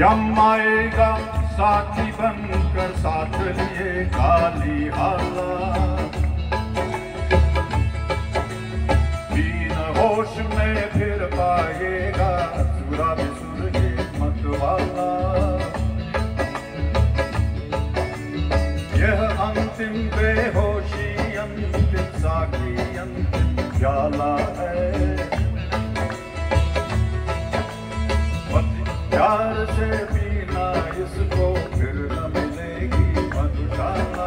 यम आएगा साथी बनकर, साथ लिए काली हाला। बीन होश में फिर पाएगा सुरा बिसुर के मतवाला। यह अंतिम बेहोशी, अंतिम साकी, अंतिम प्याला है। प्यार से पीना इसको, फिर न मिलेगी मधुशाला।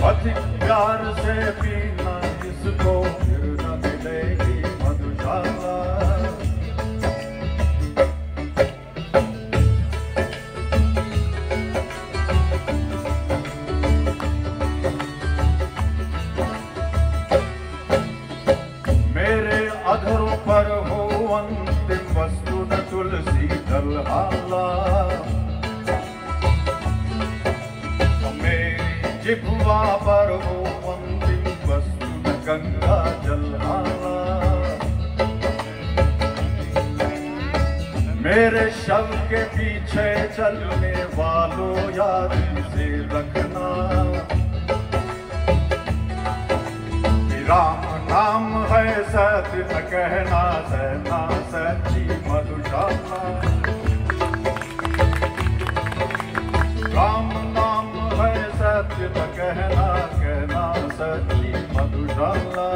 अधिक प्यार से पीना इसको, फिर न मिलेगी मधुशाला। मेरे अधरों पर हो अंतिम वस्तु न तुलसी दलहाला। मेरी जिह्वा पर हो अंतिम वस्तु न गंगा जलहाला। मेरे शव के पीछे चलने वालों याद से रखना, राम नाम है सत्य न कहना, सहना सच्ची मधुशाला। राम नाम है सत्य न कहना, कहना सच्ची मधुशाला।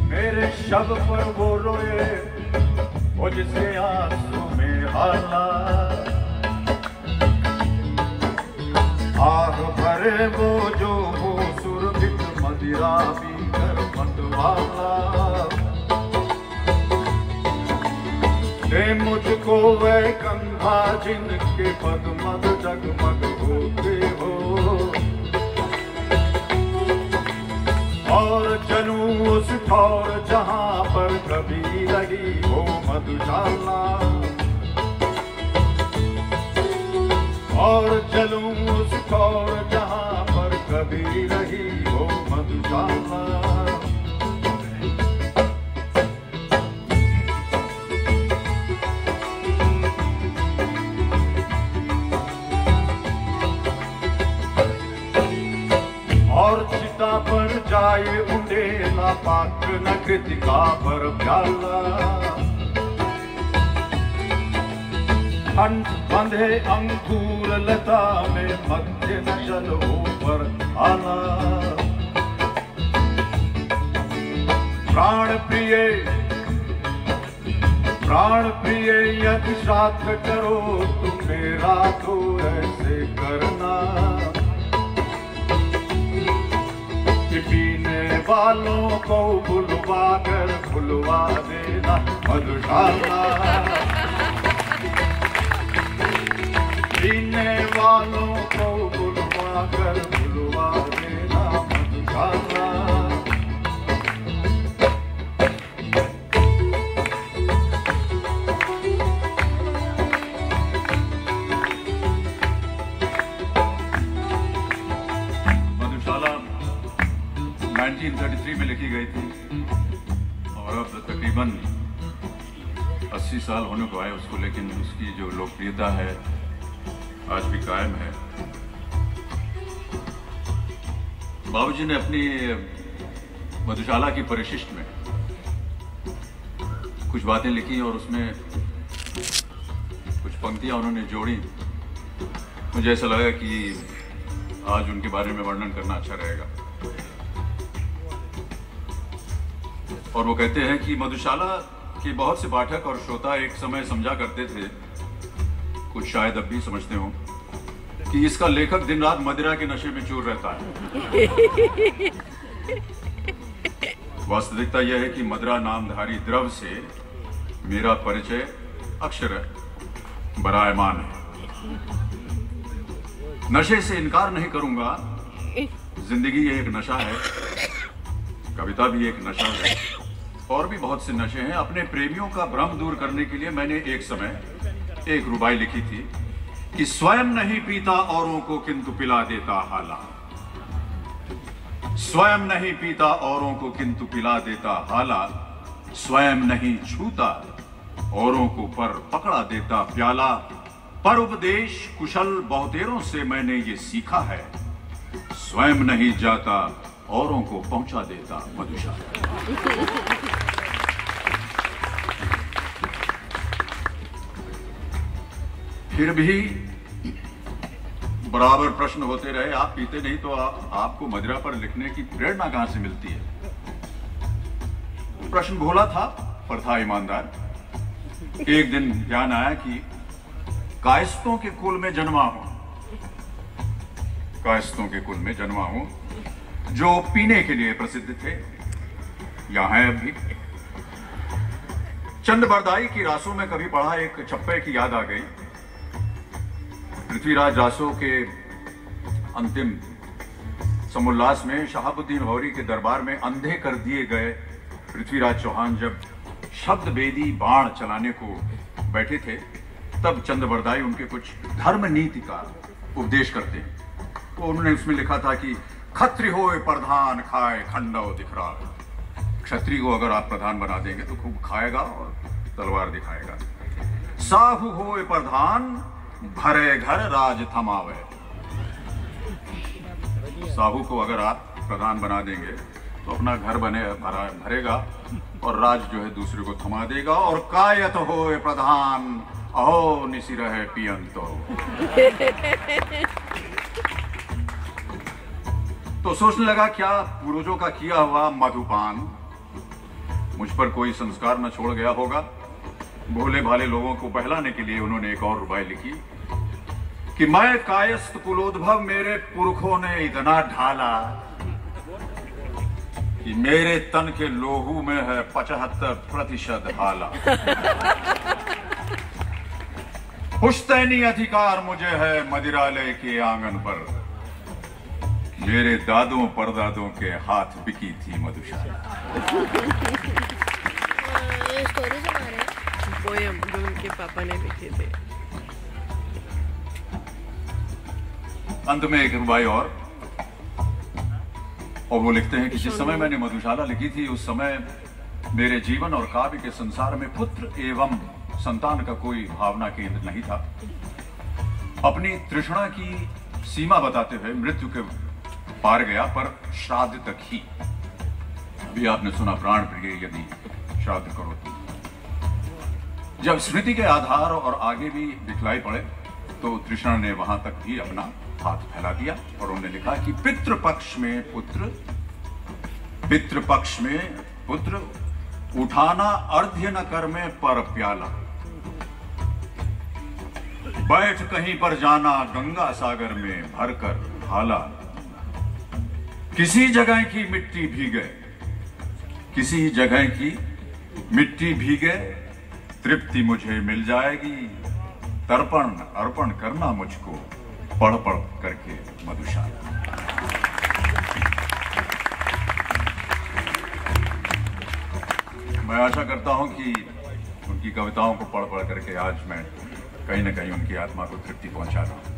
मेरे शव पर वो रोए, वो जिसे आंसू में हाला। आग भरे वो जो हो सुरभित मदिरा पीकर मतवाला। दे मुझको वे कंधा जिनके पदमद जगमग होते हो, और चलूं उस ठौर जहां पर कभी लगी हो मधुशाला। और चलूं उस ठौर जहां पर कभी रही हो मधुशाला। और चिता पर जाए उंडेला, पाक न कृतिका पर प्याला। कंठ बंधे अंकुर लता में, मध्य न जल हो पर आला। प्राण प्रिय यदि श्राद्ध करो तुम मेरा, तो ऐसे करना। पीने वालों को बुलवा कर बुलवा देना मधुशाला। पीने वालों को बुलवा कर बुलवा देना मधुशाला। मधुशाला 1933 में लिखी गई थी और अब तकरीबन 80 साल होने को आए उसको, लेकिन उसकी जो लोकप्रियता है आज भी कायम है। बाबूजी ने अपनी मधुशाला की परिशिष्ट में कुछ बातें लिखी और उसमें कुछ पंक्तियां उन्होंने जोड़ी। मुझे ऐसा लगा कि आज उनके बारे में वर्णन करना अच्छा रहेगा। और वो कहते हैं कि मधुशाला के बहुत से पाठक और श्रोता एक समय समझा करते थे, कुछ शायद अब भी समझते हो, कि इसका लेखक दिन रात मदिरा के नशे में चूर रहता है। वास्तविकता यह है कि मदिरा नामधारी द्रव से मेरा परिचय अक्षर बरायमान है। नशे से इनकार नहीं करूंगा, जिंदगी एक नशा है, कविता भी एक नशा है, और भी बहुत से नशे हैं। अपने प्रेमियों का भ्रम दूर करने के लिए मैंने एक समय एक रुबाई लिखी थी कि स्वयं नहीं पीता औरों को किंतु पिला देता हाला। स्वयं नहीं पीता औरों को किंतु पिला देता हाला, स्वयं नहीं छूता औरों को पर पकड़ा देता प्याला। पर उपदेश कुशल बहुतेरों से मैंने ये सीखा है, स्वयं नहीं जाता औरों को पहुंचा देता मधुशाला। फिर भी बराबर प्रश्न होते रहे, आप पीते नहीं तो आपको मदिरा पर लिखने की प्रेरणा कहां से मिलती है? प्रश्न भोला था पर था ईमानदार। एक दिन ध्यान आया कि कायस्थों के कुल में जन्मा हूं, कायस्थों के कुल में जन्मा हूं जो पीने के लिए प्रसिद्ध थे, यहां है अब भी। चंद बरदाई की रासों में कभी पढ़ा एक छप्पे की याद आ गई। पृथ्वीराज रासो के अंतिम समुल्लास में शहाबुद्दीन गौरी के दरबार में अंधे कर दिए गए पृथ्वीराज चौहान जब शब्द वेदी बाण चलाने को बैठे थे, तब चंद बरदाई उनके कुछ धर्म नीति का उपदेश करते हैं। तो उन्होंने उसमें लिखा था कि खत्री होए प्रधान खाए खंडव दिखरा। क्षत्रिय को अगर आप प्रधान बना देंगे तो खूब खाएगा और तलवार दिखाएगा। साहू होए प्रधान भरे घर राज थमावे। साहू को अगर आप प्रधान बना देंगे तो अपना घर भरेगा और राज जो है दूसरे को थमा देगा। और कायत होए प्रधान अहो निसी रहे पियंतो। तो सोचने लगा क्या पूर्वजों का किया हुआ मधुपान मुझ पर कोई संस्कार न छोड़ गया होगा। भोले भाले लोगों को बहलाने के लिए उन्होंने एक और रुबाई लिखी कि मैं कायस्थ कुलोद्भव, मेरे पुरखों ने इतना ढाला कि मेरे तन के लोहू में है 75% हाला। पुश्तैनी अधिकार मुझे है मदिरालय के आंगन पर, मेरे दादों परदादों के हाथ बिकी थी मधुशाला। ये स्टोरी सुना रहे हैं, पोयम जो उनके पापा ने लिखे थे। अंत में एक रुबाई और वो लिखते हैं कि जिस समय मैंने मधुशाला लिखी थी उस समय मेरे जीवन और काव्य के संसार में पुत्र एवं संतान का कोई भावना केंद्र नहीं था। अपनी तृष्णा की सीमा बताते हुए मृत्यु के पार गया, पर श्राद्ध तक ही। अभी आपने सुना प्राण प्रिय यदि श्राद्ध करो तो। जब स्मृति के आधार और आगे भी दिखलाई पड़े तो तृष्णा ने वहां तक भी अपना हाथ फैला दिया और उन्होंने लिखा कि पितृपक्ष में पुत्र उठाना अर्ध्य न कर में पर प्याला। बैठ कहीं पर जाना गंगा सागर में भरकर हाला। किसी जगह की मिट्टी भीगे, किसी जगह की मिट्टी भीगे, तृप्ति मुझे मिल जाएगी। तर्पण अर्पण करना मुझको पढ़ पढ़ करके मधुशाला। मैं आशा करता हूं कि उनकी कविताओं को पढ़ पढ़ करके आज मैं कहीं न कहीं उनकी आत्मा को तृप्ति पहुंचा रहा हूं।